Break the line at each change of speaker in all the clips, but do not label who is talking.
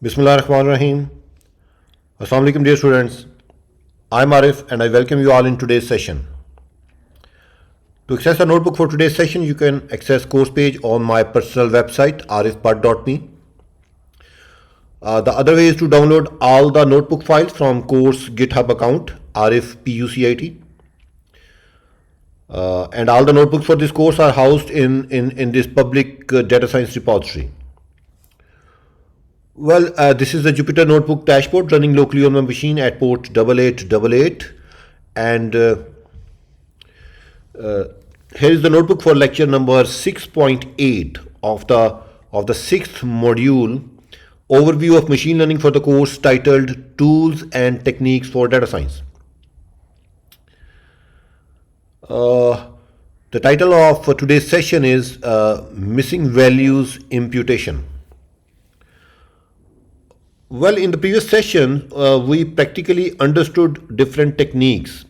Bismillahirrahmanirrahim. Assalamu alaikum dear students. I'm Arif and I welcome you all in today's session. To access the notebook for today's session, you can access course page on my personal website arifbud.me. The other way is to download all the notebook files from course GitHub account ArifPucit. And all the notebooks for this course are housed in this public data science repository. Well, this is the Jupyter Notebook dashboard running locally on my machine at port 8888, and here is the notebook for lecture number 6.8 of the sixth module, overview of machine learning, for the course titled Tools and Techniques for Data Science. The title of today's session is Missing Values Imputation. Well, in the previous session, we practically understood different techniques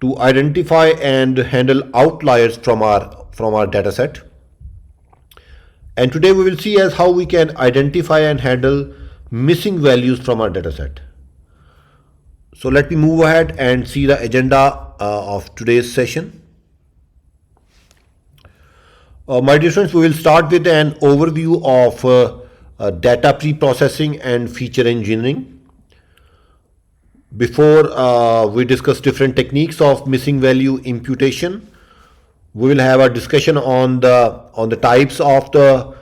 to identify and handle outliers from our data set. And today we will see as how we can identify and handle missing values from our data set. So let me move ahead and see the agenda of today's session. My dear friends, we will start with an overview of data pre-processing and feature engineering. Before we discuss different techniques of missing value imputation, we will have a discussion on the types of the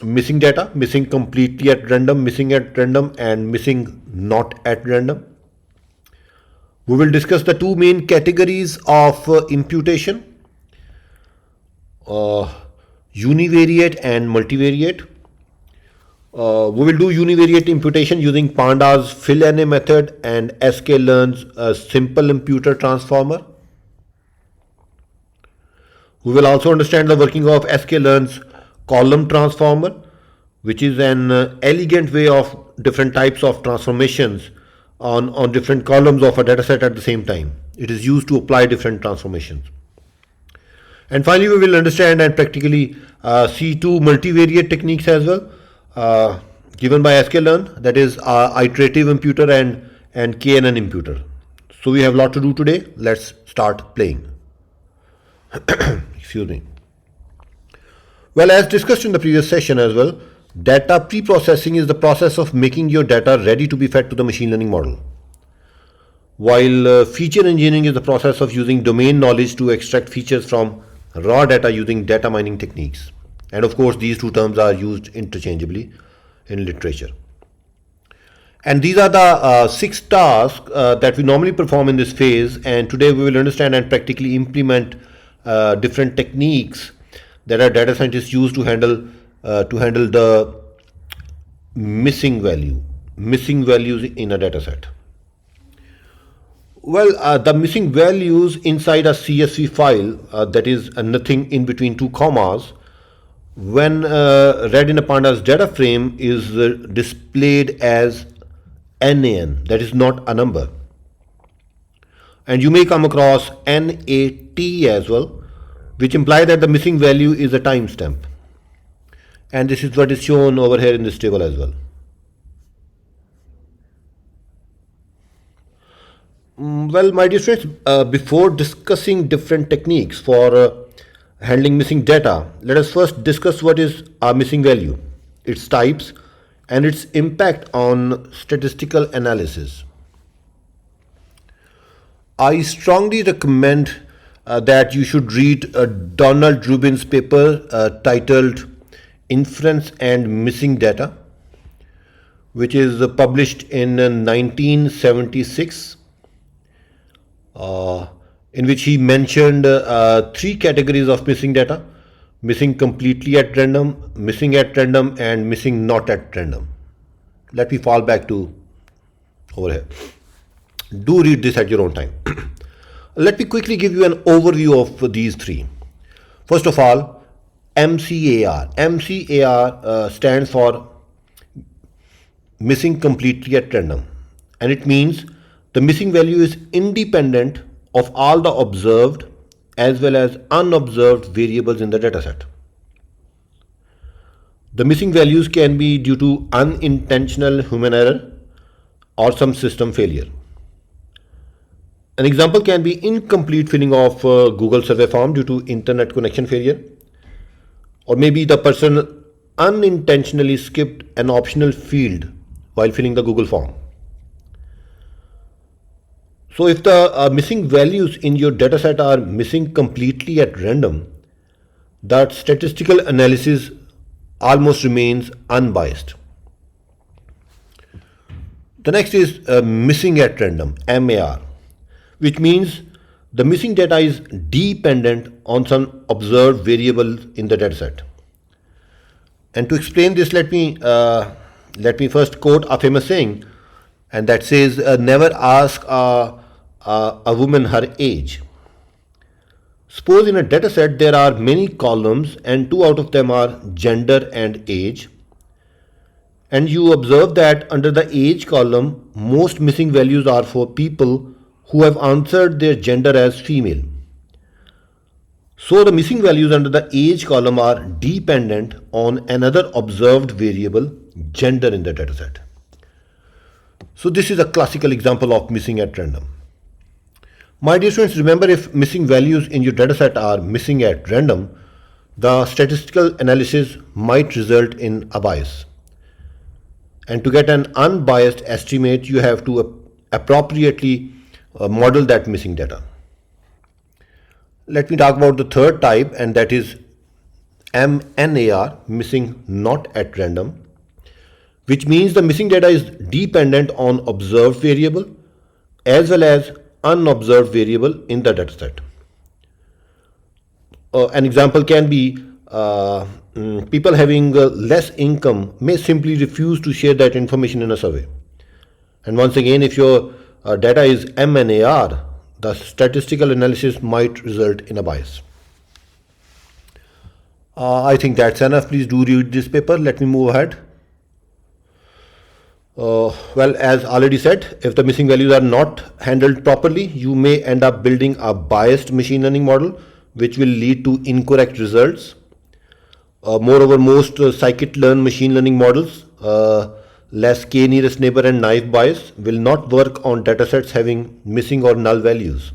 missing data: missing completely at random, missing at random, and missing not at random. We will discuss the two main categories of imputation: univariate and multivariate. We will do univariate imputation using Pandas fill-NA method and Scikit-Learn's SimpleImputer transformer. We will also understand the working of Scikit-Learn's ColumnTransformer, which is an elegant way of different types of transformations on different columns of a dataset at the same time. It is used to apply different transformations. And finally, we will understand and practically see two multivariate techniques as well, given by Scikit-Learn, that is IterativeImputer and KNNImputer. So we have a lot to do today. Let's start playing. Excuse me. Well, as discussed in the previous session as well, data pre-processing is the process of making your data ready to be fed to the machine learning model, while feature engineering is the process of using domain knowledge to extract features from raw data using data mining techniques. And of course, these two terms are used interchangeably in literature. And these are the 6 tasks that we normally perform in this phase. And today we will understand and practically implement different techniques that our data scientists use to handle the missing values in a data set. Well, the missing values inside a CSV file, that is nothing in between two commas, when read in a Pandas data frame, is displayed as NaN, that is not a number. And you may come across NAT as well, which imply that the missing value is a timestamp. And this is what is shown over here in this table as well. Well, my dear friends, before discussing different techniques for handling missing data, let us first discuss what is a missing value, its types, and its impact on statistical analysis. I strongly recommend that you should read Donald Rubin's paper titled Inference and Missing Data, which is published in 1976. In which he mentioned 3 categories of missing data: missing completely at random, missing at random, and missing not at random. Let me fall back to over here. Do read this at your own time. Let me quickly give you an overview of these 3. First of all, MCAR. MCAR stands for missing completely at random, and it means the missing value is independent of all the observed as well as unobserved variables in the dataset. The missing values can be due to unintentional human error or some system failure. An example can be incomplete filling of Google survey form due to internet connection failure, or maybe the person unintentionally skipped an optional field while filling the Google form. So if the missing values in your dataset are missing completely at random, that statistical analysis almost remains unbiased. The next is missing at random, MAR, which means the missing data is dependent on some observed variable in the dataset. And to explain this, let me first quote a famous saying, and that says, "Never ask a woman her age." Suppose in a dataset there are many columns and two out of them are gender and age, and you observe that under the age column most missing values are for people who have answered their gender as female. So the missing values under the age column are dependent on another observed variable, gender, in the dataset. So this is a classical example of missing at random. My dear students, remember, if missing values in your dataset are missing at random, the statistical analysis might result in a bias. And to get an unbiased estimate, you have to appropriately model that missing data. Let me talk about the third type, and that is MNAR, missing not at random, which means the missing data is dependent on observed variable as well as unobserved variable in the dataset. An example can be people having less income may simply refuse to share that information in a survey. And once again, if your data is MNAR, the statistical analysis might result in a bias. I think that's enough. Please do read this paper. Let me move ahead. Well, as already said, if the missing values are not handled properly, you may end up building a biased machine learning model, which will lead to incorrect results. Moreover, most Scikit-Learn machine learning models, less k nearest neighbor and naive bias, will not work on datasets having missing or null values.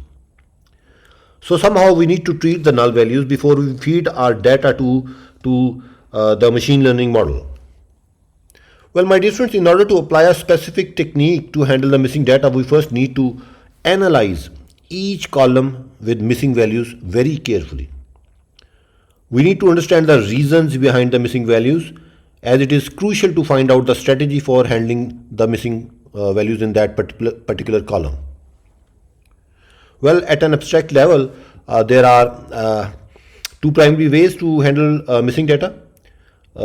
So somehow we need to treat the null values before we feed our data to the machine learning model. Well, my dear students, in order to apply a specific technique to handle the missing data, we first need to analyze each column with missing values very carefully. We need to understand the reasons behind the missing values, as it is crucial to find out the strategy for handling the missing values in that particular column. Well, at an abstract level, there are two primary ways to handle missing data.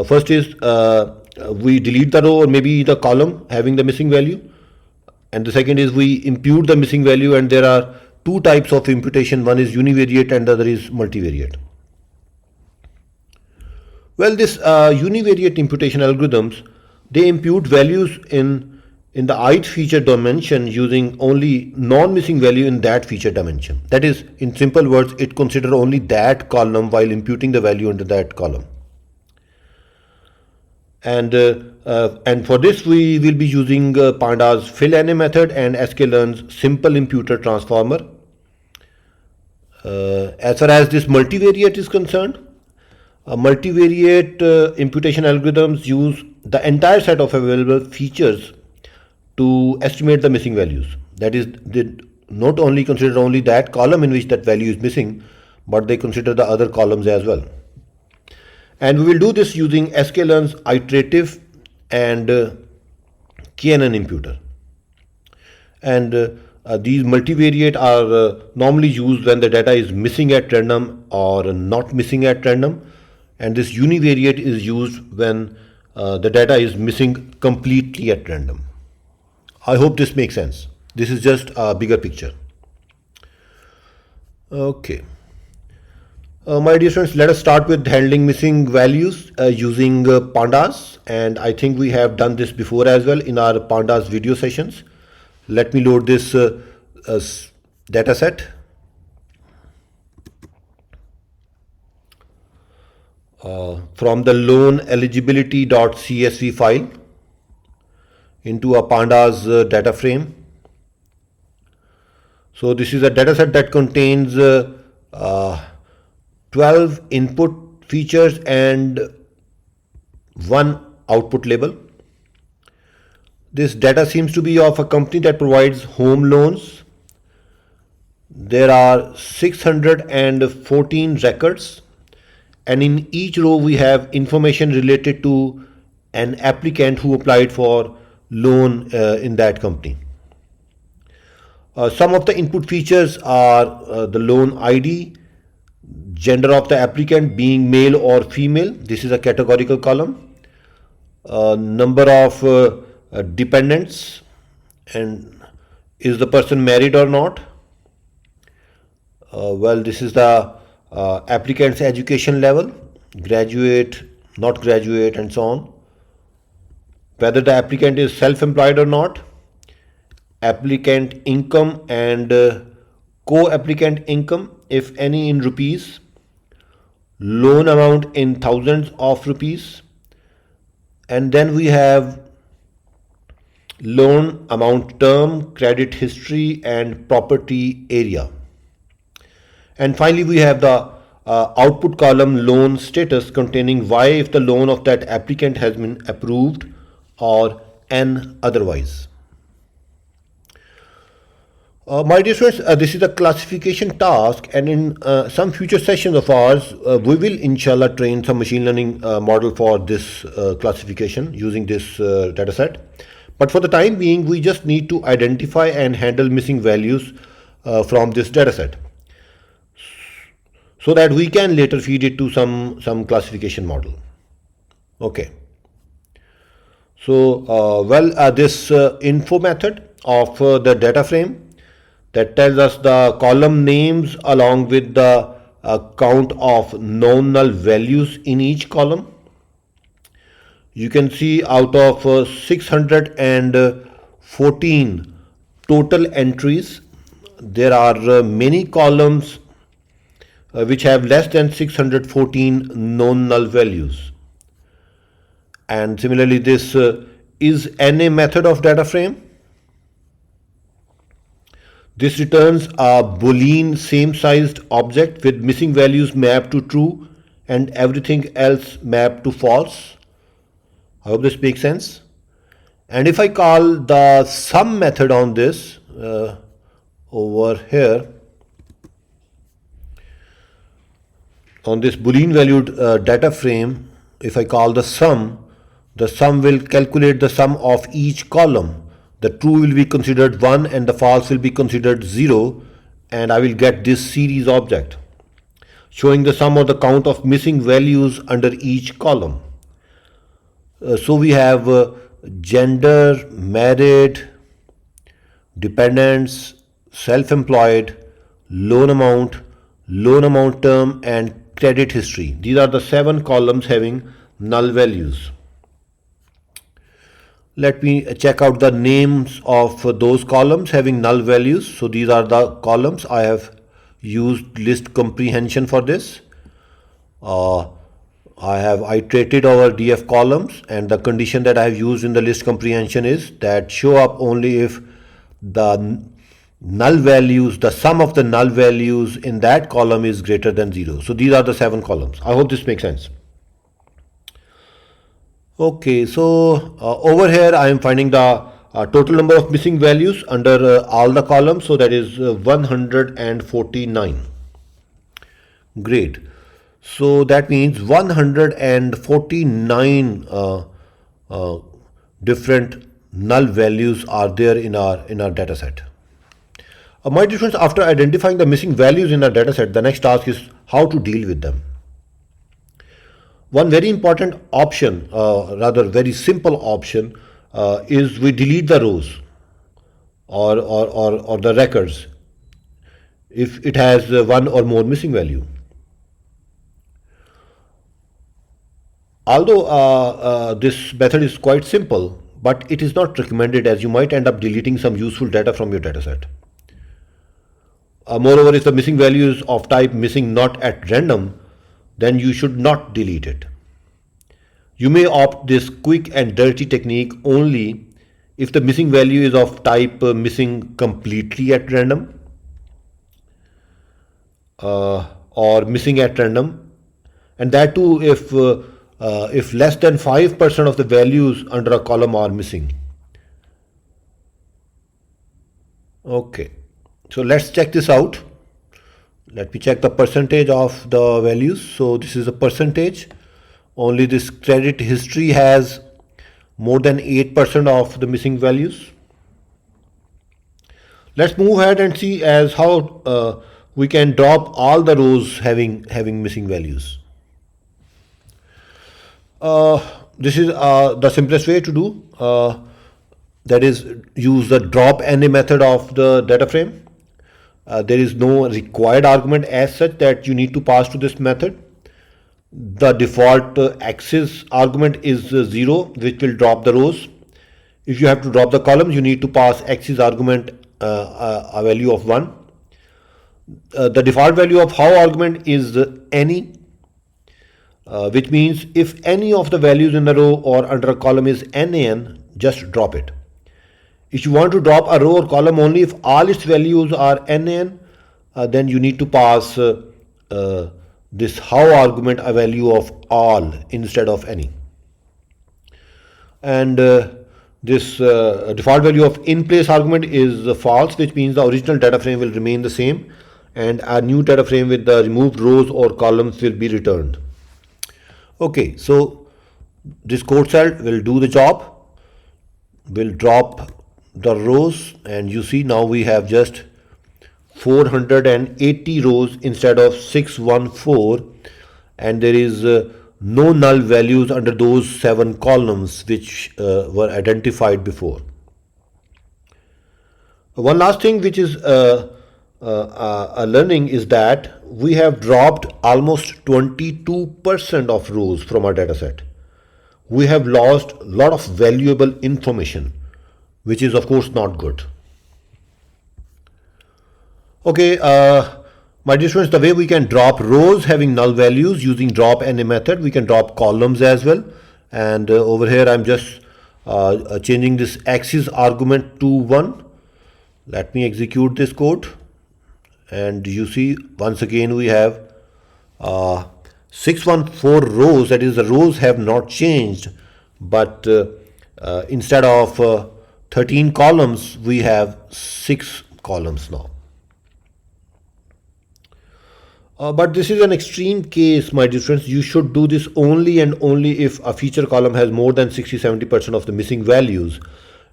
First is we delete the row or maybe the column having the missing value, and the second is we impute the missing value, and there are two types of imputation. One is univariate and the other is multivariate. Well, this univariate imputation algorithms, they impute values in the ith feature dimension using only non-missing value in that feature dimension. That is, in simple words, it considers only that column while imputing the value into that column. And for this we will be using Pandas fill-any method and sklearn's SimpleImputer transformer. As far as this multivariate is concerned, multivariate imputation algorithms use the entire set of available features to estimate the missing values. That is, they not only consider only that column in which that value is missing, but they consider the other columns as well. And we will do this using sklearn's iterative and KNNImputer. And these multivariate are normally used when the data is missing at random or not missing at random. And this univariate is used when the data is missing completely at random. I hope this makes sense. This is just a bigger picture. Okay. My dear students, let us start with handling missing values using Pandas, and I think we have done this before as well in our Pandas video sessions. Let me load this data set. from the loan eligibility.csv file into a Pandas data frame. So this is a dataset that contains 12 input features and one output label. This data seems to be of a company that provides home loans. There are 614 records, and in each row we have information related to an applicant who applied for loan in that company. Some of the input features are the loan ID, gender of the applicant being male or female, this is a categorical column, number of dependents, and is the person married or not. Well, this is the applicant's education level, graduate, not graduate, and so on. Whether the applicant is self-employed or not, applicant income and co-applicant income, if any, in rupees, loan amount in thousands of rupees, and then we have loan amount term, credit history, and property area. And finally, we have the output column loan status containing Y if the loan of that applicant has been approved or N otherwise. My dear students, this is a classification task, and in some future sessions of ours, we will inshallah train some machine learning model for this classification using this dataset. But for the time being, we just need to identify and handle missing values from this dataset, so that we can later feed it to some classification model. Okay. So, this info method of the data frame that tells us the column names along with the count of known null values in each column. You can see out of 614 total entries, there are many columns which have less than 614 known null values. And similarly, this is NA method of data frame. This returns a Boolean same-sized object with missing values mapped to true and everything else mapped to false. I hope this makes sense. And if I call the sum method on this over here, on this Boolean valued data frame, if I call the sum will calculate the sum of each column. The true will be considered 1 and the false will be considered 0, and I will get this series object showing the sum or the count of missing values under each column. So we have gender, married, dependents, self-employed, loan amount term, and credit history. These are the 7 columns having null values. Let me check out the names of those columns having null values. So these are the columns. I have used list comprehension for this. I have iterated over df columns, and the condition that I have used in the list comprehension is that show up only if the null values, the sum of the null values in that column is greater than 0. So these are the 7 columns. I hope this makes sense. Okay, so over here I am finding the total number of missing values under all the columns, so that is 149. Great. So that means 149 different null values are there in our data set. My dear friends, after identifying the missing values in our data set, the next task is how to deal with them. One very important option, rather very simple option, is we delete the rows or the records if it has one or more missing value. Although this method is quite simple, but it is not recommended, as you might end up deleting some useful data from your dataset. Moreover, if the missing value is of type missing not at random, then you should not delete it. You may opt this quick and dirty technique only if the missing value is of type missing completely at random or missing at random, and that too if less than 5% of the values under a column are missing. Okay, so let's check this out. Let me check the percentage of the values. So this is a percentage. Only this credit history has more than 8% of the missing values. Let's move ahead and see as how we can drop all the rows having missing values. This is the simplest way to do. That is, use the drop any method of the data frame. There is no required argument as such that you need to pass to this method. The default axis argument is 0, which will drop the rows. If you have to drop the columns, you need to pass axis argument a value of 1. The default value of how argument is any, which means if any of the values in a row or under a column is nan, just drop it. If you want to drop a row or column only if all its values are nan, then you need to pass this how argument a value of all instead of any. And this default value of in place argument is false, which means the original data frame will remain the same and a new data frame with the removed rows or columns will be returned. Okay, so this code cell will do the job, will drop the rows, and you see now we have just 480 rows instead of 614, and there is no null values under those 7 columns which were identified before. One last thing which is a learning is that we have dropped almost 22% of rows from our dataset. We have lost a lot of valuable information, which is of course not good. Okay, my dear students, the way we can drop rows having null values using drop any method, we can drop columns as well. And over here I'm just changing this axis argument to 1. Let me execute this code, and you see once again we have 614 rows, that is the rows have not changed, but instead of 13 columns we have 6 columns now. But this is an extreme case, my dear friends. You should do this only and only if a feature column has more than 60-70% of the missing values,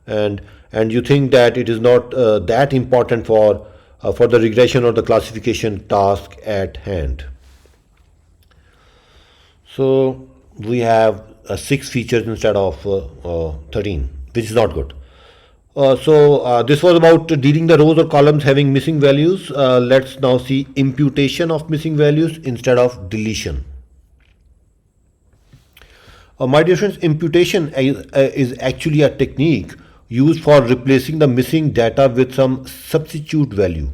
and you think that it is not that important for the regression or the classification task at hand. So we have 6 features instead of 13, which is not good. So this was about dealing the rows or columns having missing values. Let's now see imputation of missing values instead of deletion. My dear friends, imputation is actually a technique used for replacing the missing data with some substitute value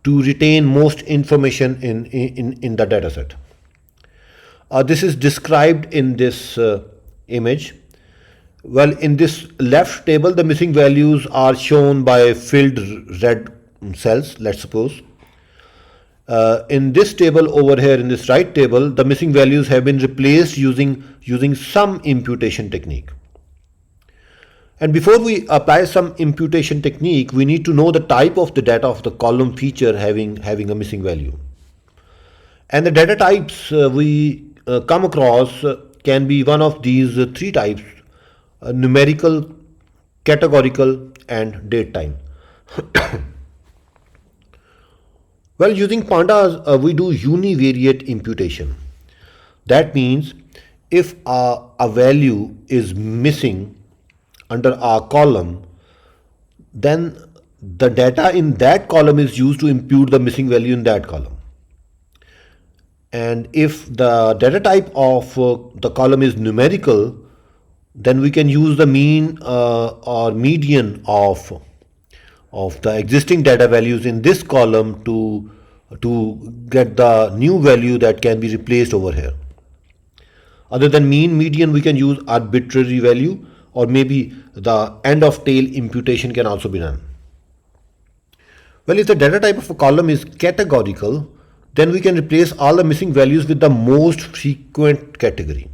to retain most information in the dataset. This is described in this image. Well, in this left table, the missing values are shown by filled red cells, let's suppose. In this table over here, in this right table, the missing values have been replaced using some imputation technique. And before we apply some imputation technique, we need to know the type of the data of the column feature having a missing value. And the data types we come across can be one of these 3 types: numerical, categorical, and date time. Well, using Pandas, we do univariate imputation. That means if a value is missing under a column, then the data in that column is used to impute the missing value in that column. And if the data type of the column is numerical, then we can use the mean or median of the existing data values in this column to to get the new value that can be replaced over here. Other than mean, median, we can use arbitrary value, or maybe the end of tail imputation can also be done. Well, if the data type of a column is categorical, then we can replace all the missing values with the most frequent category.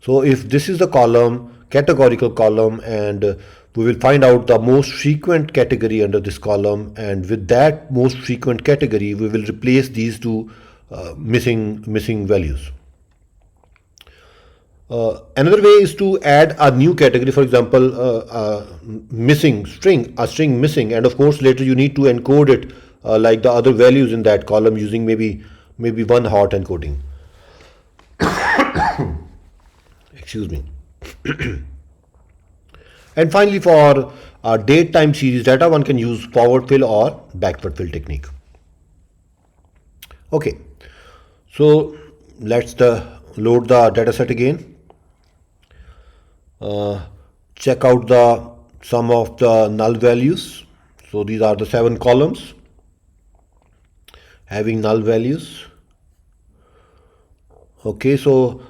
So if this is the column, categorical column, and we will find out the most frequent category under this column, and with that most frequent category we will replace these two missing values. Another way is to add a new category, for example, missing string, a string missing, and of course later you need to encode it like the other values in that column using maybe one hot encoding. Excuse me. And finally, for date time series data, one can use forward fill or backward fill technique. Okay, so let's load the dataset again. Check out the sum of the null values. So these are the 7 columns having null values. Okay, so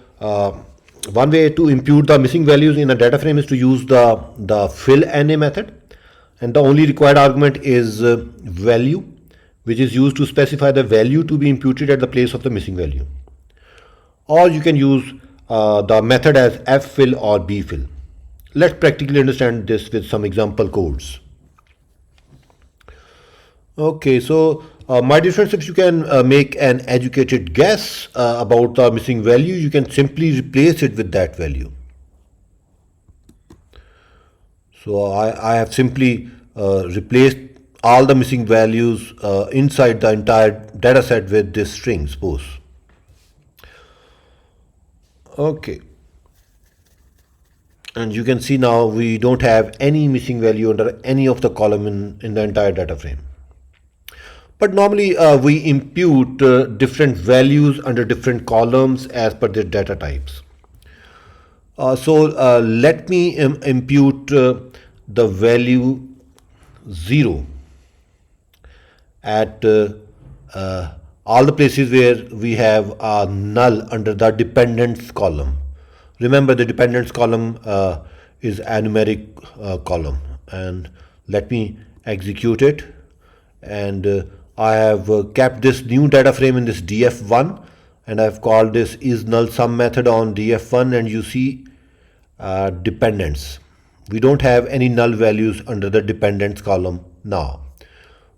one way to impute the missing values in a data frame is to use the fill NA method, and the only required argument is value, which is used to specify the value to be imputed at the place of the missing value. Or you can use the method as ffill or bfill. Let's practically understand this with some example codes. Okay, so my dear friends, if you can make an educated guess about the missing value, you can simply replace it with that value. So I have simply replaced all the missing values inside the entire data set with this string, suppose. Okay. And you can see now we don't have any missing value under any of the column in the entire data frame. But normally we impute different values under different columns as per their data types. So let me impute the value 0 at all the places where we have a null under the dependents column. Remember, the dependents column is a numeric column, and let me execute it. And I have kept this new data frame in this df1, and I've called this isNullSum method on df1, and you see dependents. We don't have any null values under the dependents column now,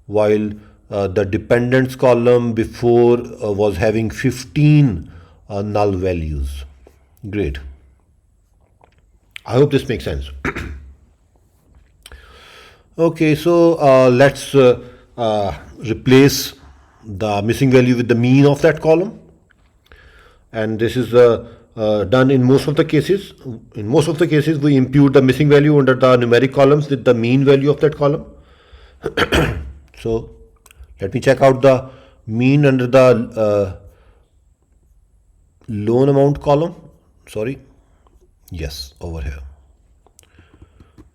while the dependents column before was having 15 null values. Great. I hope this makes sense. Okay, so let's replace the missing value with the mean of that column, and this is done in most of the cases. In most of the cases we impute the missing value under the numeric columns with the mean value of that column. So let me check out the mean under the loan amount column. Sorry, yes, over here.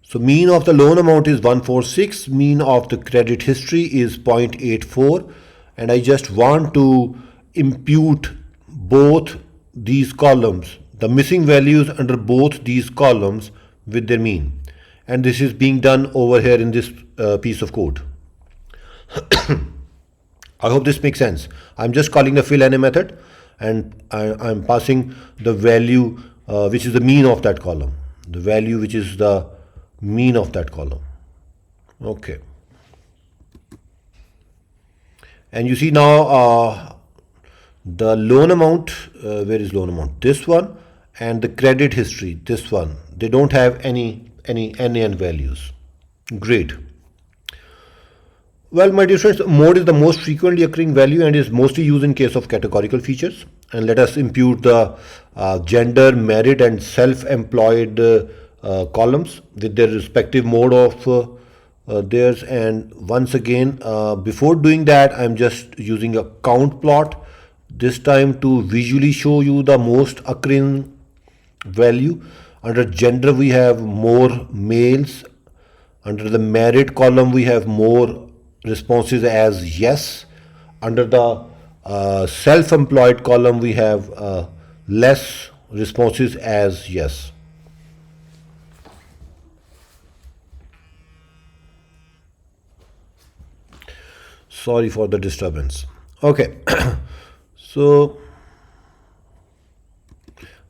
So mean of the loan amount is 146, mean of the credit history is 0.84, and I just want to impute both these columns, the missing values under both these columns with their mean, and this is being done over here in this piece of code. I hope this makes sense. I'm just calling the fill NA method, and I'm passing the value which is the mean of that column, the value which is the mean of that column. Okay. And you see now the loan amount, where is loan amount? This one, and the credit history, this one. They don't have any NaN values. Great. Well, my dear friends, mode is the most frequently occurring value and is mostly used in case of categorical features. And let us impute the gender, merit, and self-employed columns with their respective mode of theirs. And once again, before doing that, I'm just using a count plot this time to visually show you the most occurring value. Under gender we have more males. Under the merit column we have more responses as yes. under the self-employed column, we have less responses as yes. Sorry for the disturbance. Okay. So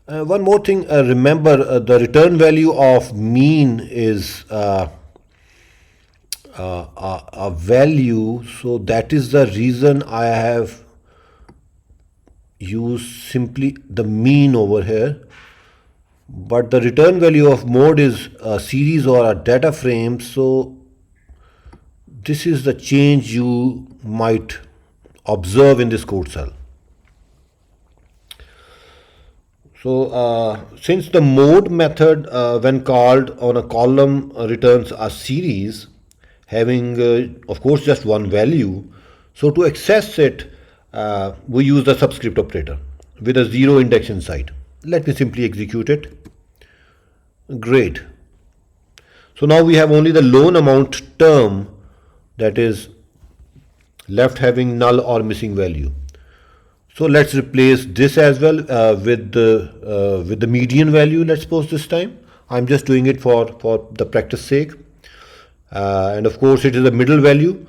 one more thing, remember the return value of mean is a value, so that is the reason I have used simply the mean over here. But the return value of mode is a series or a data frame, so this is the change you might observe in this code cell. So since the mode method when called on a column returns a series having of course just one value, so to access it we use the subscript operator with a 0 index inside. Let me simply execute it. Great. So now we have only the loan amount term that is left having null or missing value. So let's replace this as well with the median value, let's suppose this time. I'm just doing it for the practice sake. And of course it is a middle value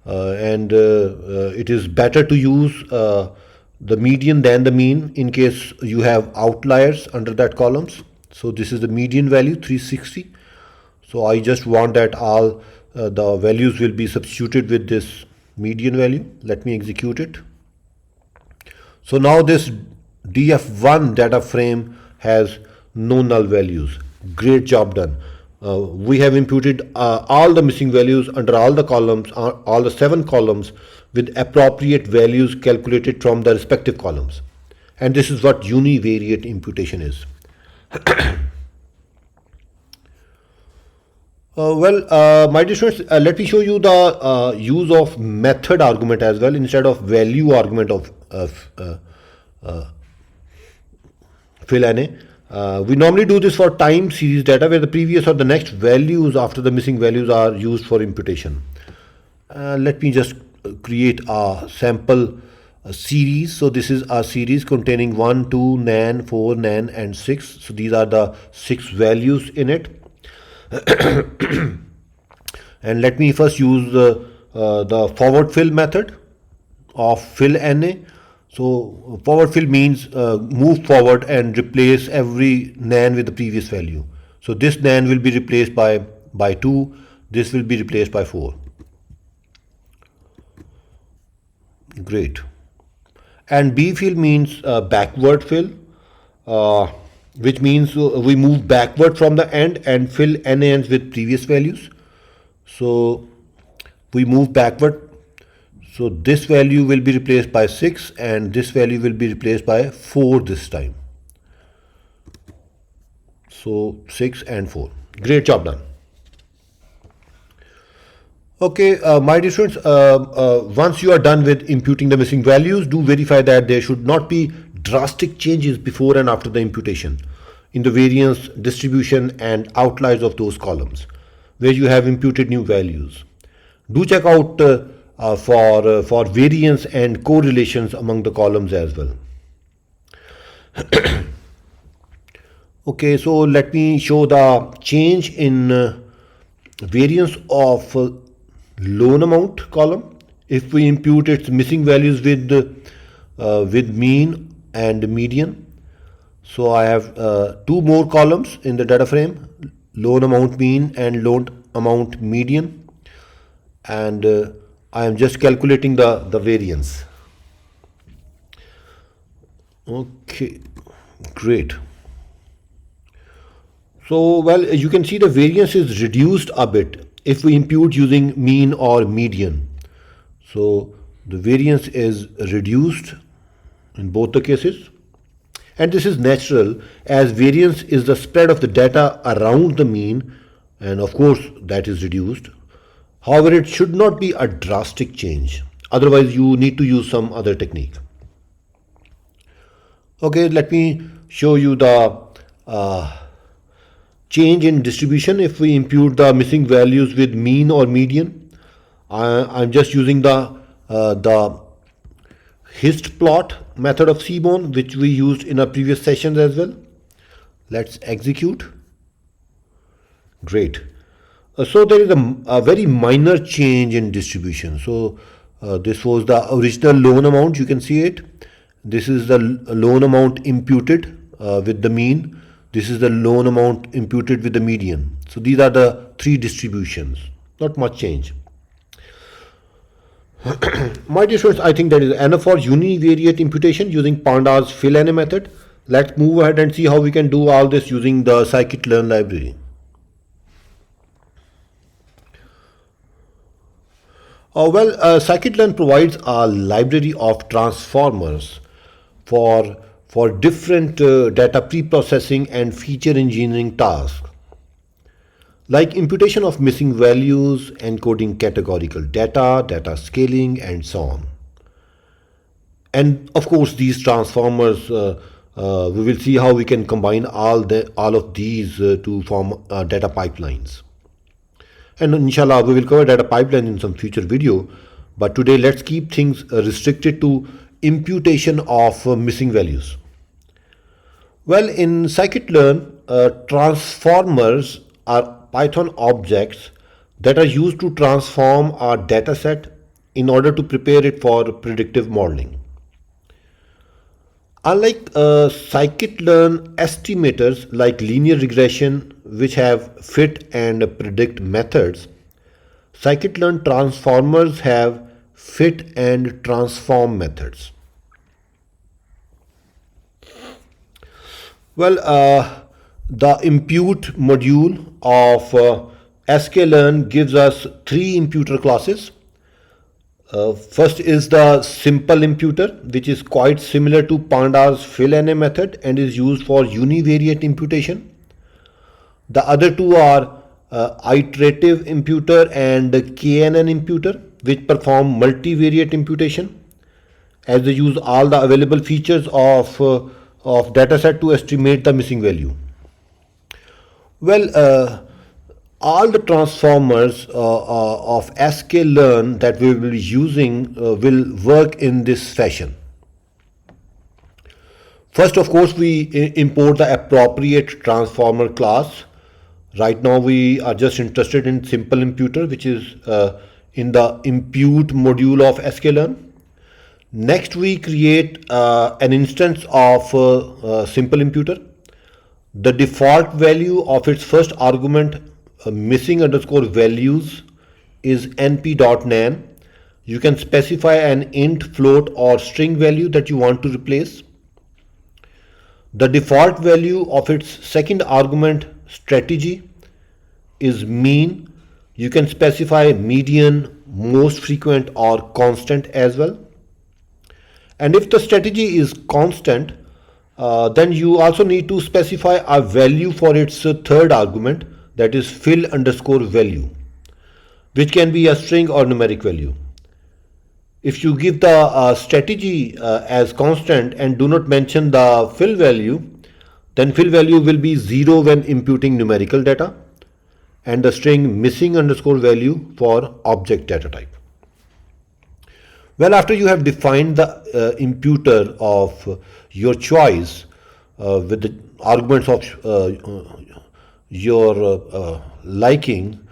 and it is better to use the median than the mean in case you have outliers under that columns. So this is the median value 360. So I just want that all the values will be substituted with this median value. Let me execute it. So now this df1 data frame has no null values. Great job done. We have imputed all the missing values under all the columns, all the 7 columns with appropriate values calculated from the respective columns. And this is what univariate imputation is. My dear students, let me show you the use of method argument as well instead of value argument of fill NA. We normally do this for time series data where the previous or the next values after the missing values are used for imputation. Let me just create a sample series. So this is a series containing 1, 2, nan, 4, nan and 6. So these are the 6 values in it. And let me first use the forward fill method of fill NA. So forward fill means move forward and replace every nan with the previous value. So this nan will be replaced by 2, this will be replaced by 4. Great. And B fill means backward fill, which means we move backward from the end and fill n ends with previous values. So we move backward. So this value will be replaced by 6 and this value will be replaced by 4 this time. So 6 and 4. Great job done. Okay, my dear students, once you are done with imputing the missing values, do verify that there should not be drastic changes before and after the imputation in the variance, distribution and outliers of those columns where you have imputed new values. Do check out for variance and correlations among the columns as well. Okay, so let me show the change in variance of loan amount column if we impute its missing values with mean and median. So I have 2 more columns in the data frame, loan amount mean and loan amount median, and I am just calculating the variance. Okay, great. So well, you can see the variance is reduced a bit if we impute using mean or median. So the variance is reduced in both the cases, and this is natural as variance is the spread of the data around the mean, and of course that is reduced. However, it should not be a drastic change, otherwise you need to use some other technique. Okay, let me show you the change in distribution if we impute the missing values with mean or median. I'm just using the hist plot method of Seaborn, which we used in our previous sessions as well. Let's execute. Great. So there is a very minor change in distribution. So this was the original loan amount, you can see it. This is the loan amount imputed with the mean. This is the loan amount imputed with the median. So these are the three distributions, not much change. My dear students, I think that is enough for univariate imputation using Pandas fill-NA method. Let's move ahead and see how we can do all this using the Scikit-Learn library. Scikit-Learn provides a library of transformers for different data pre-processing and feature engineering tasks, like imputation of missing values, encoding categorical data, data scaling, and so on. And of course, these transformers, we will see how we can combine all of these to form data pipelines. And inshallah, we will cover data pipeline in some future video. But today, let's keep things restricted to imputation of missing values. Well, in Scikit-Learn, transformers are Python objects that are used to transform our dataset in order to prepare it for predictive modeling. Unlike Scikit-Learn estimators like linear regression, which have fit and predict methods, Scikit-Learn transformers have fit and transform methods. Well, the impute module of sklearn gives us three imputer classes. First is the SimpleImputer, which is quite similar to Pandas fill-NA method and is used for univariate imputation. The other two are IterativeImputer and KNNImputer, which perform multivariate imputation, as they use all the available features of dataset to estimate the missing value. Well, all the transformers of sklearn that we will be using will work in this fashion. First, of course, we import the appropriate transformer class. Right now, we are just interested in SimpleImputer, which is in the impute module of sklearn. Next, we create an instance of SimpleImputer. The default value of its first argument, missing underscore values, is np.nan. You can specify an int, float, or string value that you want to replace. The default value of its second argument, strategy, is mean. You can specify median, most frequent, or constant as well. And if the strategy is constant, then you also need to specify a value for its third argument, that is fill underscore value, which can be a string or numeric value. If you give the strategy as constant and do not mention the fill value, then fill value will be 0 when imputing numerical data, and the string missing underscore value for object data type. Well, after you have defined the imputer of your choice with the arguments of your liking,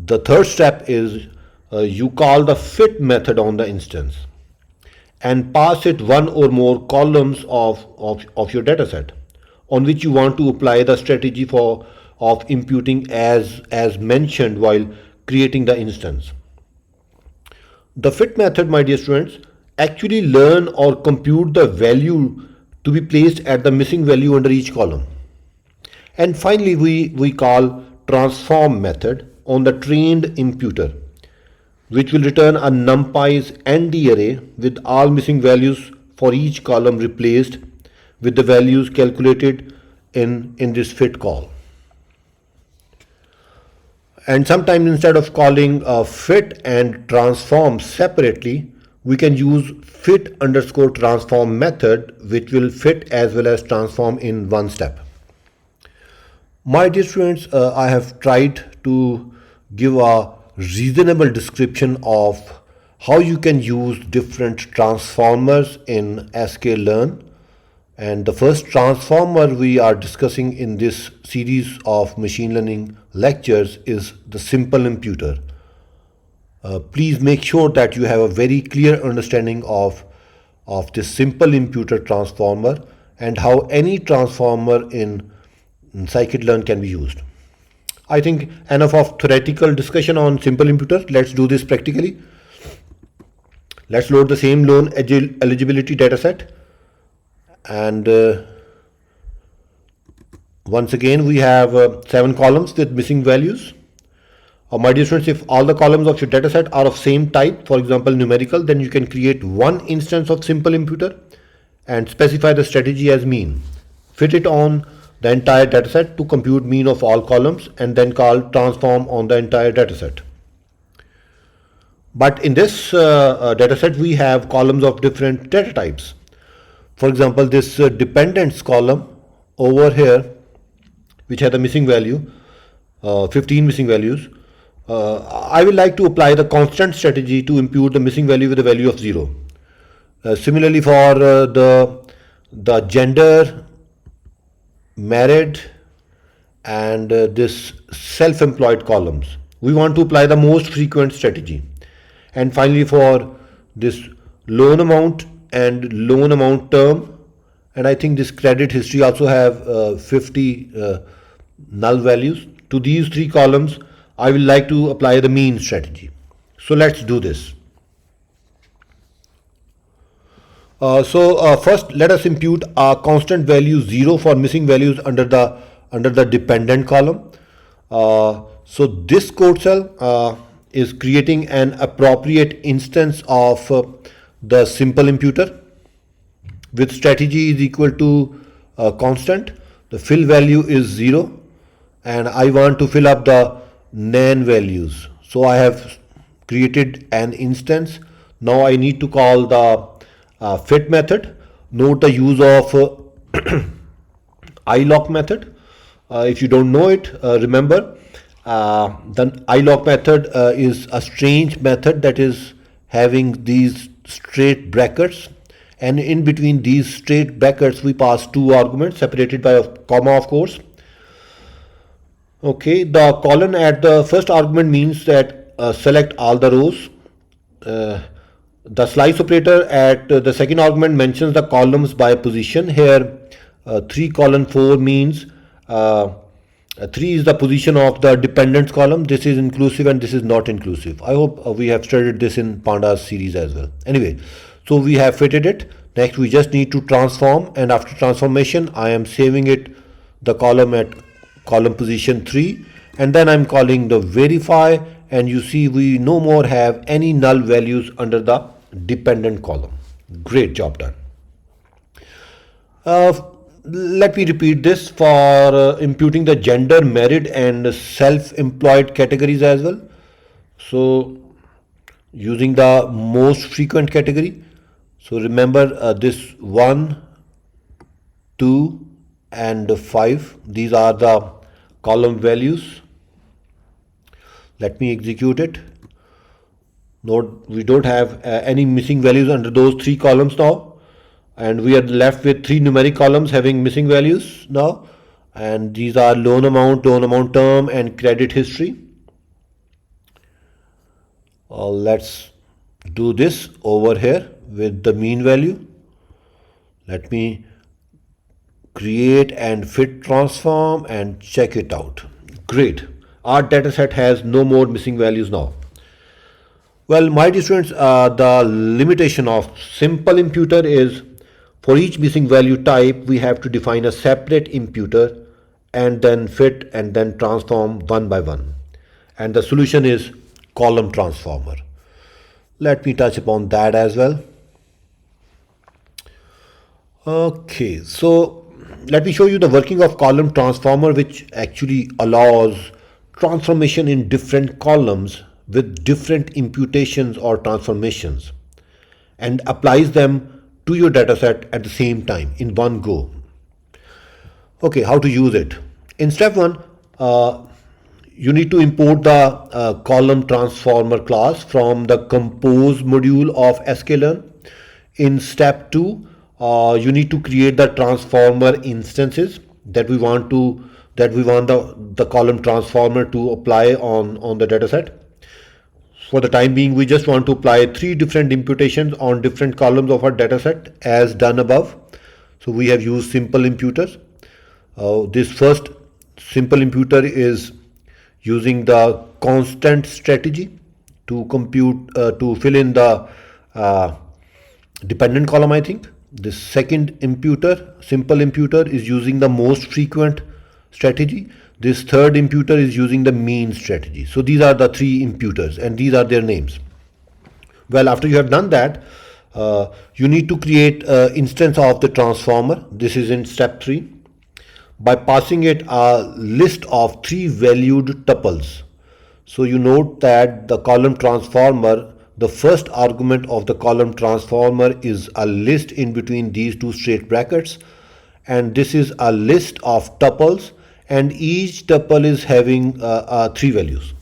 the third step is you call the fit method on the instance and pass it one or more columns of your dataset on which you want to apply the strategy of imputing as mentioned while creating the instance. The fit method, my dear students, actually learn or compute the value to be placed at the missing value under each column. And finally, we call transform method on the trained imputer, which will return a numpy's ND array with all missing values for each column replaced with the values calculated in this fit call. And sometimes instead of calling fit and transform separately, we can use fit underscore transform method, which will fit as well as transform in one step. My dear students, I have tried to give a reasonable description of how you can use different transformers in sklearn. And the first transformer we are discussing in this series of machine learning lectures is the SimpleImputer. Please make sure that you have a very clear understanding of this SimpleImputer transformer and how any transformer in Scikit-Learn can be used. I think enough of theoretical discussion on SimpleImputer. Let's do this practically. Let's load the same loan eligibility dataset. And once again, we have 7 columns with missing values. My dear students, if all the columns of your dataset are of same type, for example numerical, then you can create one instance of SimpleImputer and specify the strategy as mean. Fit it on the entire dataset to compute mean of all columns and then call transform on the entire dataset. But in this dataset, we have columns of different data types. For example, this dependents column over here, which has a missing value, 15 missing values. I will like to apply the constant strategy to impute the missing value with a value of 0. Similarly, for the gender, married, and this self-employed columns, we want to apply the most frequent strategy. And finally, for this loan amount and loan amount term, and I think this credit history also have 50 null values. To these 3 columns, I will like to apply the mean strategy. So let's do this. First, let us impute a constant value 0 for missing values under the dependent column. So this code cell is creating an appropriate instance of the SimpleImputer with strategy is equal to constant. The fill value is 0, and I want to fill up the nan values. So I have created an instance. Now I need to call the fit method. Note the use of ilock method. If you don't know it, remember the ilock method is a strange method that is having these straight brackets, and in between these straight brackets we pass 2 arguments separated by a comma, of course. Okay, the colon at the first argument means that select all the rows. The slice operator at the second argument mentions the columns by position. Here 3:4 means 3 is the position of the dependents column. This is inclusive and this is not inclusive. I hope we have studied this in Pandas series as well. Anyway, so we have fitted it. Next we just need to transform, and after transformation I am saving it the column at column position 3, and then I'm calling the verify, and you see we no more have any null values under the dependent column. Great job done. Let me repeat this for imputing the gender, married, and self-employed categories as well. So using the most frequent category. So remember this 1, 2, and 5. These are the column values. Let me execute it. Note we don't have any missing values under those 3 columns now, and we are left with 3 numeric columns having missing values now, and these are loan amount term, and credit history. Let's do this over here with the mean value. Let me create and fit transform and check it out. Great. Our dataset has no more missing values now. Well, my dear students, the limitation of SimpleImputer is for each missing value type we have to define a separate imputer and then fit and then transform one by one. And the solution is ColumnTransformer. Let me touch upon that as well. Okay, so let me show you the working of ColumnTransformer, which actually allows transformation in different columns with different imputations or transformations and applies them to your dataset at the same time in one go. Okay, how to use it? In step 1, you need to import the column transformer class from the compose module of sklearn. In step 2, you need to create the transformer instances that we want the column transformer to apply on the dataset. For the time being, we just want to apply 3 different imputations on different columns of our dataset as done above. So we have used SimpleImputer. This first SimpleImputer is using the constant strategy to fill in the dependent column, I think. The second SimpleImputer is using the most frequent strategy. This third imputer is using the mean strategy. So these are the 3 imputers and these are their names. Well, after you have done that, you need to create an instance of the transformer. This is in step 3. By passing it a list of 3 valued tuples. So you note that the column transformer, the first argument of the column transformer is a list in between these 2 straight brackets, and this is a list of tuples, and each tuple is having 3 values.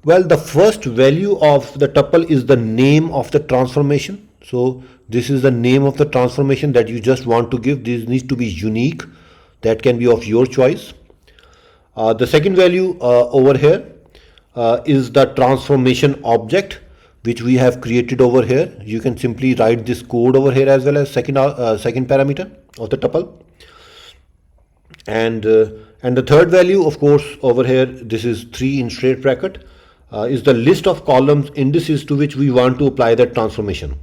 Well, the first value of the tuple is the name of the transformation. So this is the name of the transformation that you just want to give. This needs to be unique. That can be of your choice. The second value over here is the transformation object, which we have created over here. You can simply write this code over here as well as second parameter of the tuple. And the third value, of course, over here, this is 3 in straight bracket, is the list of columns indices to which we want to apply that transformation.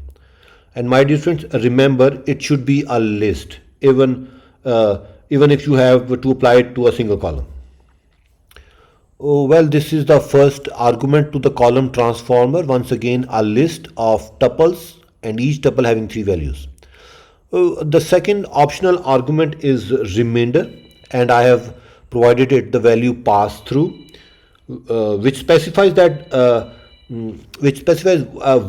And my dear friends, remember, it should be a list, even if you have to apply it to a single column. Oh, well, this is the first argument to the column transformer. Once again, a list of tuples and each tuple having 3 values. The second optional argument is remainder, and I have provided it the value pass through, which specifies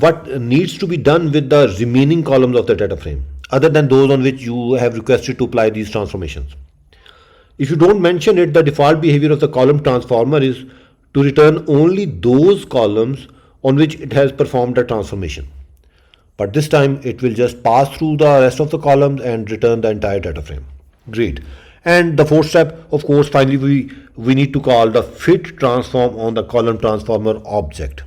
what needs to be done with the remaining columns of the data frame, other than those on which you have requested to apply these transformations. If you don't mention it, the default behavior of the column transformer is to return only those columns on which it has performed a transformation. But this time it will just pass through the rest of the columns and return the entire data frame. Great. And the fourth step, of course, finally we need to call the fit transform on the column transformer object.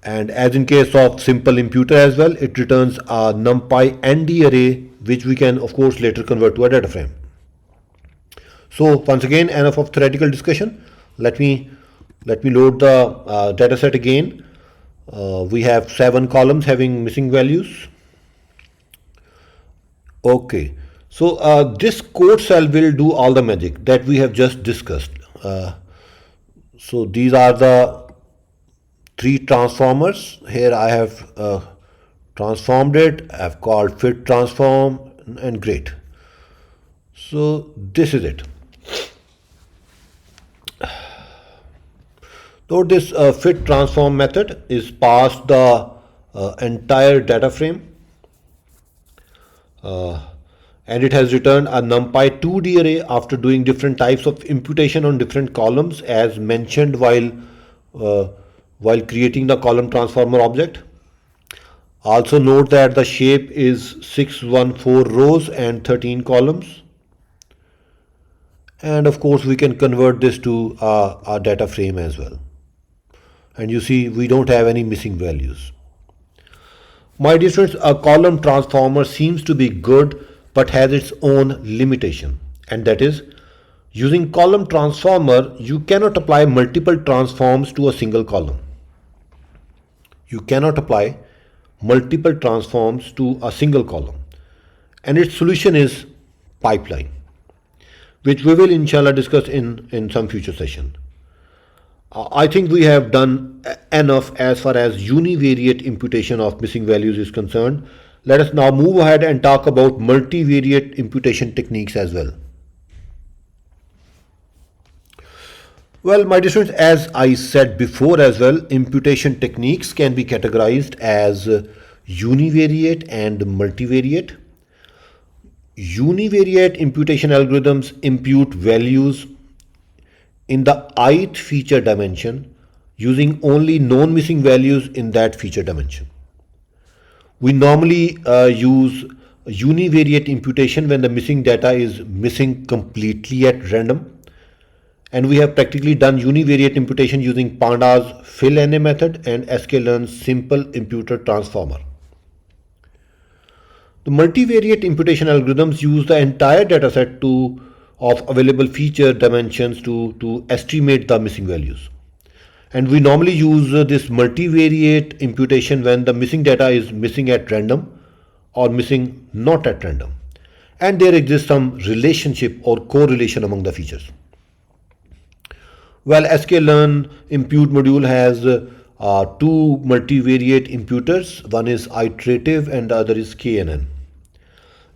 And as in case of SimpleImputer as well, it returns a numpy ND array, which we can of course later convert to a data frame. So once again, enough of theoretical discussion. Let me load the data set again. We have 7 columns having missing values. Okay, so this code cell will do all the magic that we have just discussed. So these are the 3 transformers. Here I have transformed it. I've called fit transform, and great. So this is it. So this fit transform method is passed the entire data frame, and it has returned a numpy 2D array after doing different types of imputation on different columns as mentioned while creating the column transformer object. Also note that the shape is 614 rows and 13 columns. And of course we can convert this to a data frame as well. And you see we don't have any missing values. My dear friends, a column transformer seems to be good but has its own limitation, and that is, using column transformer you cannot apply multiple transforms to a single column. You cannot apply multiple transforms to a single column, and its solution is pipeline, which we will inshallah discuss in some future session. I think we have done enough as far as univariate imputation of missing values is concerned. Let us now move ahead and talk about multivariate imputation techniques as well. Well, my dear students, as I said before as well, imputation techniques can be categorized as univariate and multivariate. Univariate imputation algorithms impute values in the ith feature dimension using only known missing values in that feature dimension. We normally use univariate imputation when the missing data is missing completely at random. And we have practically done univariate imputation using Pandas fill-NA method and sklearn's SimpleImputer transformer. The multivariate imputation algorithms use the entire dataset of available feature dimensions to estimate the missing values. And we normally use this multivariate imputation when the missing data is missing at random or missing not at random. And there exists some relationship or correlation among the features. Well, sklearn impute module has two multivariate imputers. One is iterative and the other is KNN.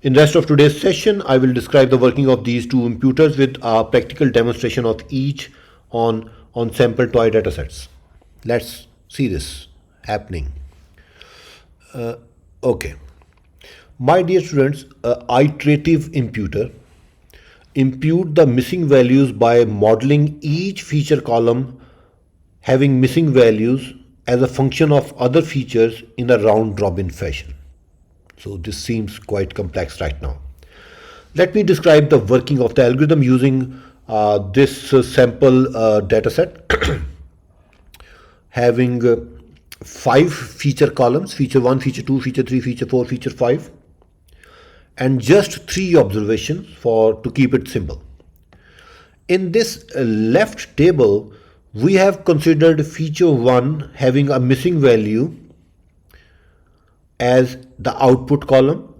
In the rest of today's session, I will describe the working of these two imputers with a practical demonstration of each on sample toy datasets. Let's see this happening. Okay. My dear students, IterativeImputer impute the missing values by modeling each feature column having missing values as a function of other features in a round-robin fashion. So this seems quite complex right now. Let me describe the working of the algorithm using this sample dataset having 5 feature columns: feature 1, feature 2, feature 3, feature 4, feature 5. And just 3 observations to keep it simple. In this left table, we have considered feature 1 having a missing value as the output column.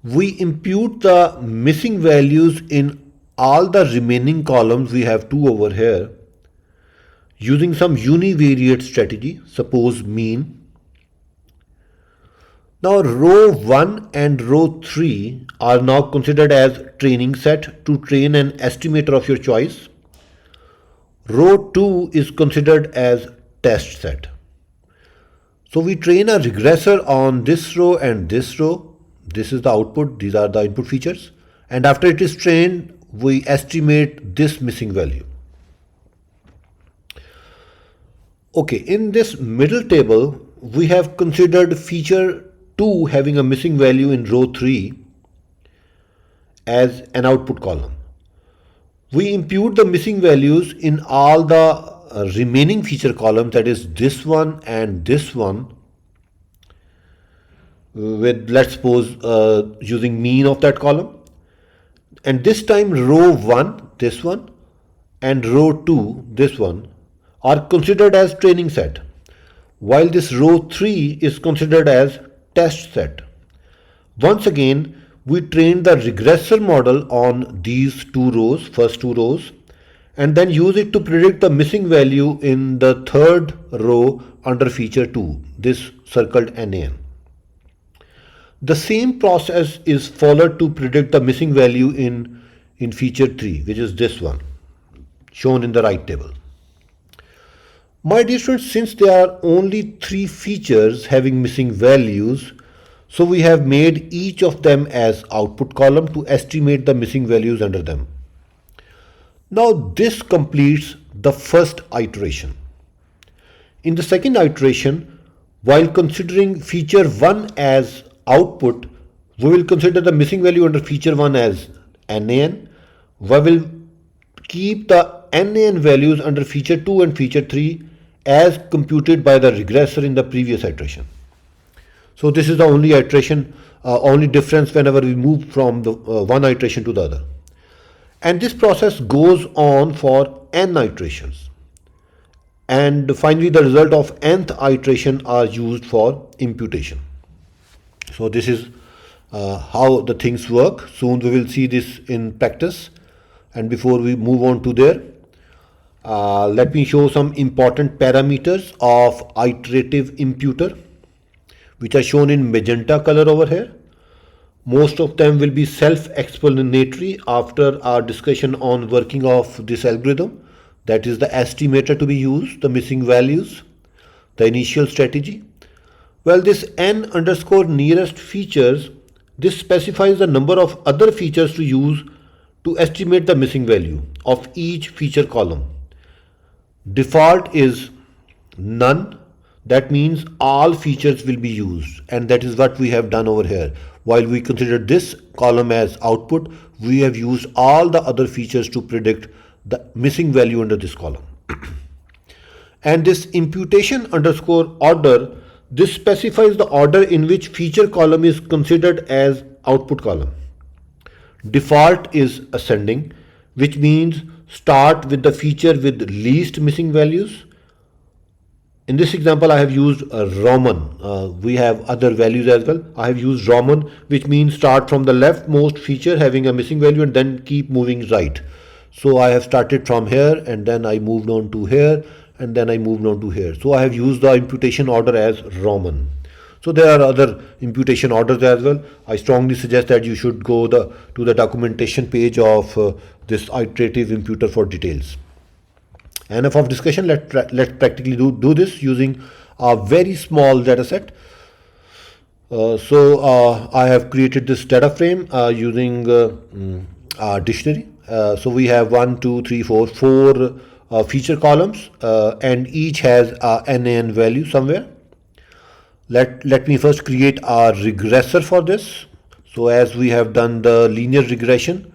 We impute the missing values in all the remaining columns, we have 2 over here, using some univariate strategy, suppose mean. Now row 1 and row 3 are now considered as training set to train an estimator of your choice. Row 2 is considered as test set. So we train a regressor on this row and this row. This is the output, these are the input features. And after it is trained, we estimate this missing value. Okay, in this middle table, we have considered feature 2 having a missing value in row 3 as an output column. We impute the missing values in all the remaining feature columns, that is this one and this one, with, let's suppose, using mean of that column. And this time row 1, this one, and row 2, this one, are considered as training set, while this row 3 is considered as test set. Once again, we train the regressor model on these 2 rows, first 2 rows, and then use it to predict the missing value in the 3rd row under feature 2, this circled NaN. The same process is followed to predict the missing value in feature 3, which is this one, shown in the right table. My dear students, since there are only 3 features having missing values, so we have made each of them as output column to estimate the missing values under them. Now this completes the first iteration. In the second iteration, while considering feature 1 as output, we will consider the missing value under feature 1 as NaN. We will keep the NaN values under feature 2 and feature 3 as computed by the regressor in the previous iteration. So this is the only iteration, only difference whenever we move from the one iteration to the other. And this process goes on for n iterations. And finally the result of nth iteration are used for imputation. So this is how the things work. Soon we will see this in practice. And before we move on to there, let me show some important parameters of IterativeImputer, which are shown in magenta color over here. Most of them will be self-explanatory after our discussion on working of this algorithm. That is the estimator to be used, the missing values, the initial strategy. Well, this n underscore nearest features, this specifies the number of other features to use to estimate the missing value of each feature column. Default is none. That means all features will be used, and that is what we have done over here. While we consider this column as output, we have used all the other features to predict the missing value under this column. And this imputation underscore order, this specifies the order in which feature column is considered as output column. Default is ascending, which means start with the feature with least missing values. In this example, I have used Roman. We have other values as well. I have used Roman, which means start from the leftmost feature having a missing value and then keep moving right. So I have started from here and then I moved on to here and then I moved on to here. So I have used the imputation order as Roman. So there are other imputation orders as well. I strongly suggest that you should go to the documentation page of this IterativeImputer for details. Enough of discussion. Let's practically do this using a very small data set. I have created this data frame using a dictionary. So we have 4 feature columns and each has a NaN value somewhere. Let me first create a regressor for this. So as we have done the linear regression,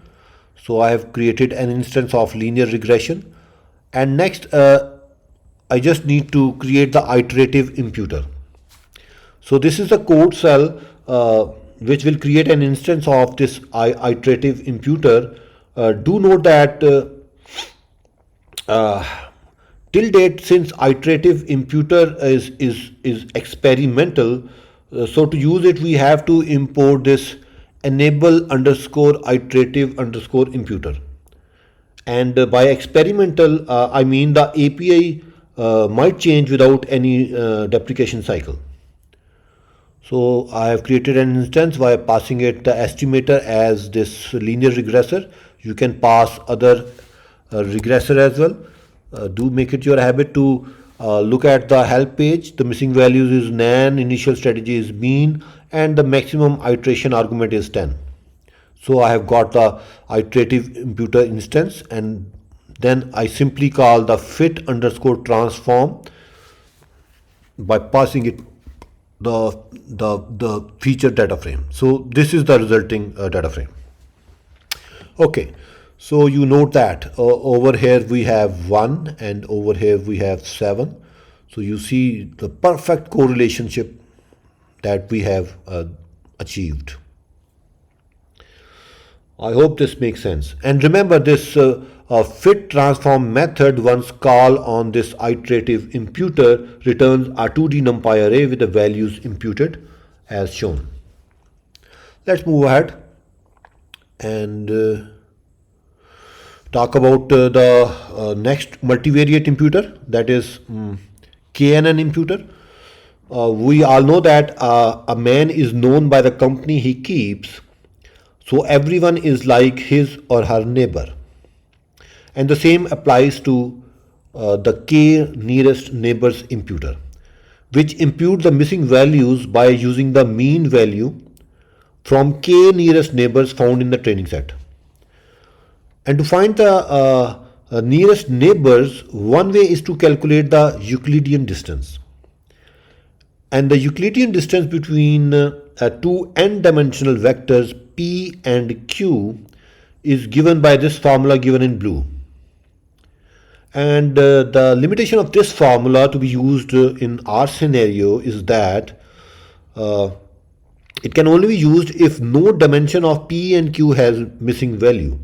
so I have created an instance of linear regression. And next, I just need to create the IterativeImputer. So this is the code cell which will create an instance of this IterativeImputer. Do note that till date, since IterativeImputer is experimental, so to use it we have to import this enable underscore iterative underscore imputer. And by experimental, I mean the API might change without any deprecation cycle. So I have created an instance by passing it the estimator as this linear regressor. You can pass other regressor as well. Do make it your habit to look at the help page. The missing values is NaN, initial strategy is mean, and the maximum iteration argument is 10. So I have got the IterativeImputer instance, and then I simply call the fit underscore transform by passing it the feature data frame. So this is the resulting data frame. Okay, so you note that over here we have 1 and over here we have 7. So you see the perfect correlationship that we have achieved. I hope this makes sense. And remember, this fit transform method, once call on this IterativeImputer, returns a 2D numpy array with the values imputed as shown. Let's move ahead and talk about the next multivariate imputer, that is KNNImputer. We all know that a man is known by the company he keeps. So everyone is like his or her neighbor. And the same applies to the k nearest neighbors imputer, which impute the missing values by using the mean value from k nearest neighbors found in the training set. And to find the nearest neighbors, one way is to calculate the Euclidean distance. And the Euclidean distance between two n-dimensional vectors P and Q is given by this formula given in blue. And the limitation of this formula to be used in our scenario is that it can only be used if no dimension of P and Q has missing value.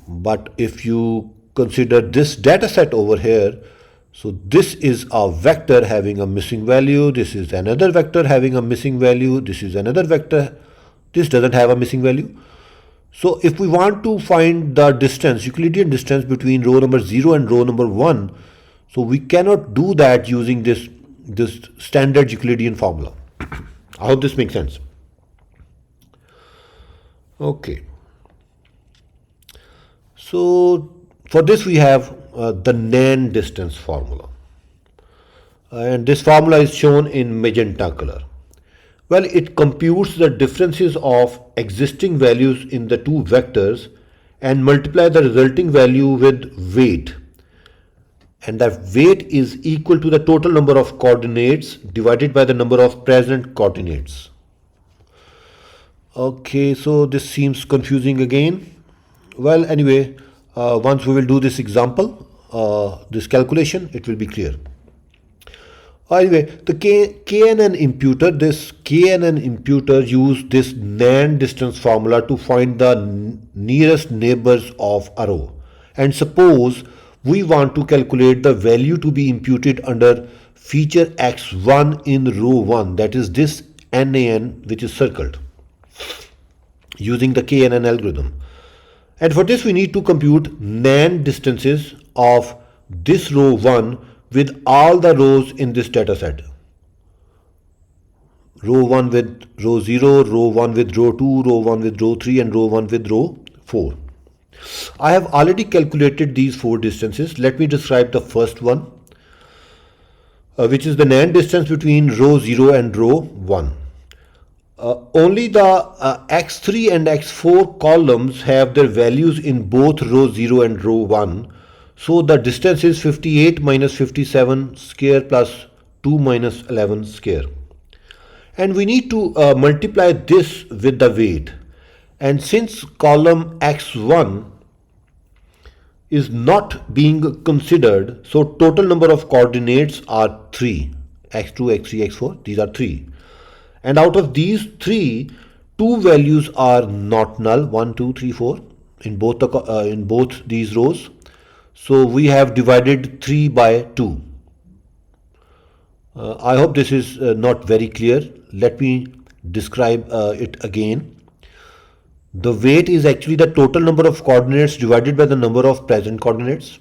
But if you consider this data set over here, so this is a vector having a missing value, this is another vector having a missing value, this is another vector, this doesn't have a missing value. So if we want to find the distance, Euclidean distance between row number 0 and row number 1, so we cannot do that using this standard Euclidean formula. I hope this makes sense. Okay. So for this we have the NaN distance formula. And this formula is shown in magenta color. Well, it computes the differences of existing values in the two vectors and multiply the resulting value with weight. And that weight is equal to the total number of coordinates divided by the number of present coordinates. Okay, so this seems confusing again. Well, anyway, once we will do this example, this calculation, it will be clear. Anyway, the KNNImputer, this KNNImputer use this NaN distance formula to find the nearest neighbors of a row. And suppose we want to calculate the value to be imputed under feature x1 in row 1, that is this NaN which is circled, using the KNN algorithm. And for this we need to compute NaN distances of this row 1 with all the rows in this dataset. Row 1 with row 0, row 1 with row 2, row 1 with row 3 and row 1 with row 4. I have already calculated these 4 distances. Let me describe the first one, which is the NaN distance between row 0 and row 1. Only the x3 and x4 columns have their values in both row 0 and row 1. So the distance is 58 minus 57 square plus 2 minus 11 square. And we need to multiply this with the weight. And since column x1 is not being considered, so total number of coordinates are 3. x2, x3, x4, these are 3. And out of these 3, 2 values are not null, 1, 2, 3, 4 in both these rows. So we have divided 3 by 2. I hope this is not very clear. Let me describe it again. The weight is actually the total number of coordinates divided by the number of present coordinates.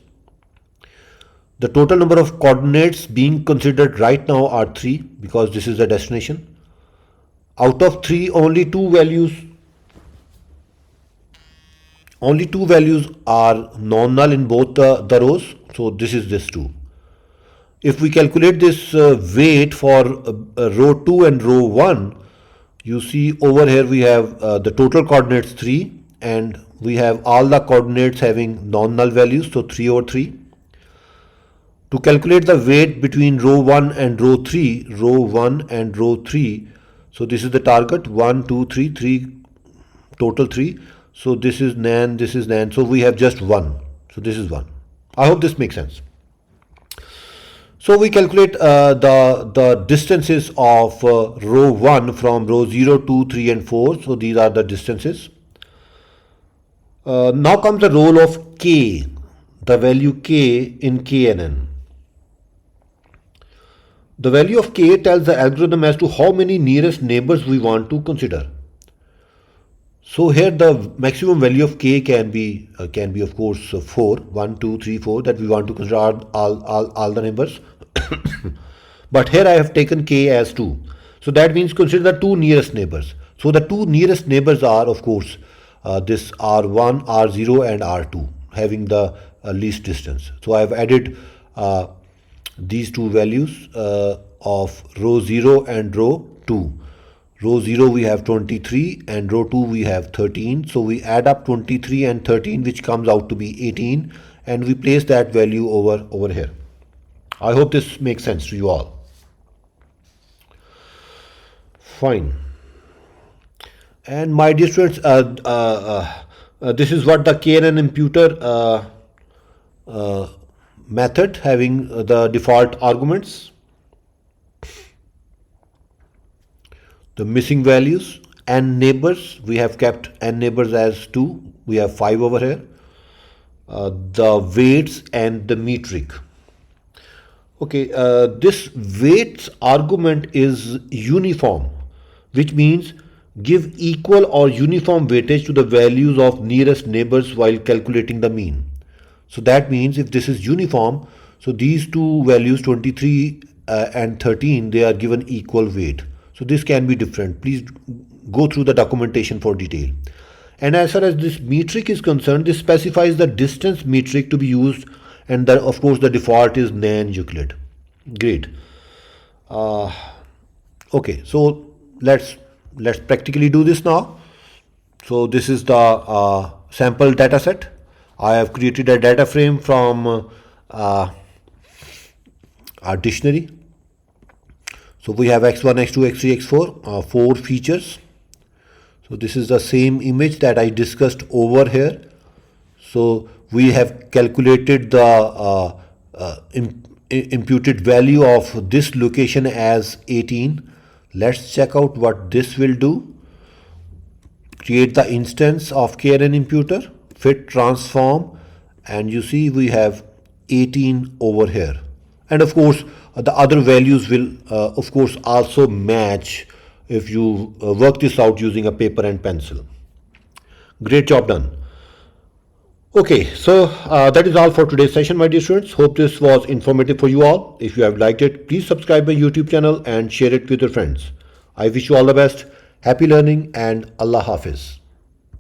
The total number of coordinates being considered right now are 3 because this is the destination. Out of 3, only two values are non-null in both the rows. So this is this 2. If we calculate this weight for row 2 and row 1, you see over here we have the total coordinates 3 and we have all the coordinates having non-null values, so 3 over 3. To calculate the weight between row 1 and row 3, so this is the target, 1, 2, 3, 3, total 3. So this is NaN, this is NaN. So we have just 1. So this is 1. I hope this makes sense. So we calculate the distances of row 1 from row 0, 2, 3 and 4. So these are the distances. Now comes the role of K, the value K in KNN. The value of K tells the algorithm as to how many nearest neighbors we want to consider. So here the maximum value of K can be of course 4, 1, 2, 3, 4, that we want to consider all the neighbors. But here I have taken K as 2. So that means consider the 2 nearest neighbors. So the 2 nearest neighbors are of course this R1, R0 and R2 having the least distance. So I have added these 2 values of row 0 and row 2. Row 0 we have 23 and row 2 we have 13. So we add up 23 and 13, which comes out to be 18, and we place that value over here. I hope this makes sense to you all. Fine. And my dear students, this is what the KNNImputer method having the default arguments, the missing values, n neighbors. We have kept n neighbors as 2. We have 5 over here. The weights and the metric. Okay, this weights argument is uniform, which means give equal or uniform weightage to the values of nearest neighbors while calculating the mean. So that means if this is uniform, so these 2 values 23 and 13, they are given equal weight. So this can be different. Please go through the documentation for detail. And as far as this metric is concerned, this specifies the distance metric to be used, and of course the default is NaN Euclid. Great. Okay, so let's practically do this now. So this is the sample data set. I have created a data frame from our dictionary. So we have x1, x2, x3, x4, 4 features. So this is the same image that I discussed over here. So we have calculated the imputed value of this location as 18. Let's check out what this will do. Create the instance of KNNImputer, fit transform, and you see we have 18 over here. And of course, the other values will of course also match if you work this out using a paper and pencil. Great job done. Okay, so that is all for today's session, my dear students. Hope this was informative for you all. If you have liked it, please subscribe my YouTube channel and share it with your friends. I wish you all the best. Happy learning and Allah Hafiz.